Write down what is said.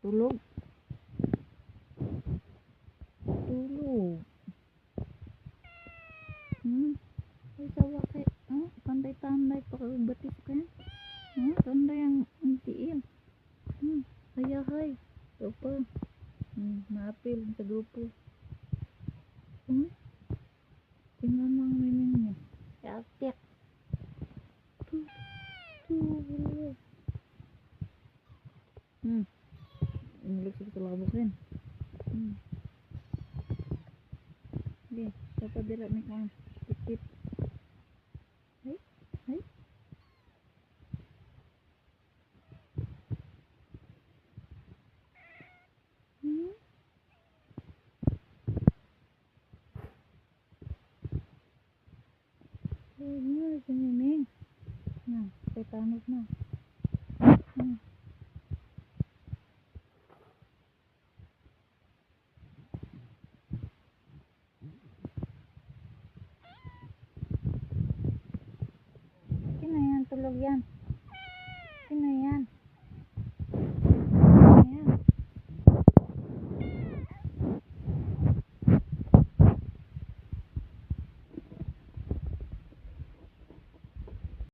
Tulog. Tulog. Ay, sawa kay. Tandai-tandai pa batis ka. Tandai ang tiil. Ayahay. Ito pa. Naapil sa grupo. Tingnan mo ang minin niya. Yakyak. Inulusog sa labok rin. Okay. Dapat dirap ni kang tip-tip. Ay. Siniming. Tetanus na. Sino yan? Tulog yan.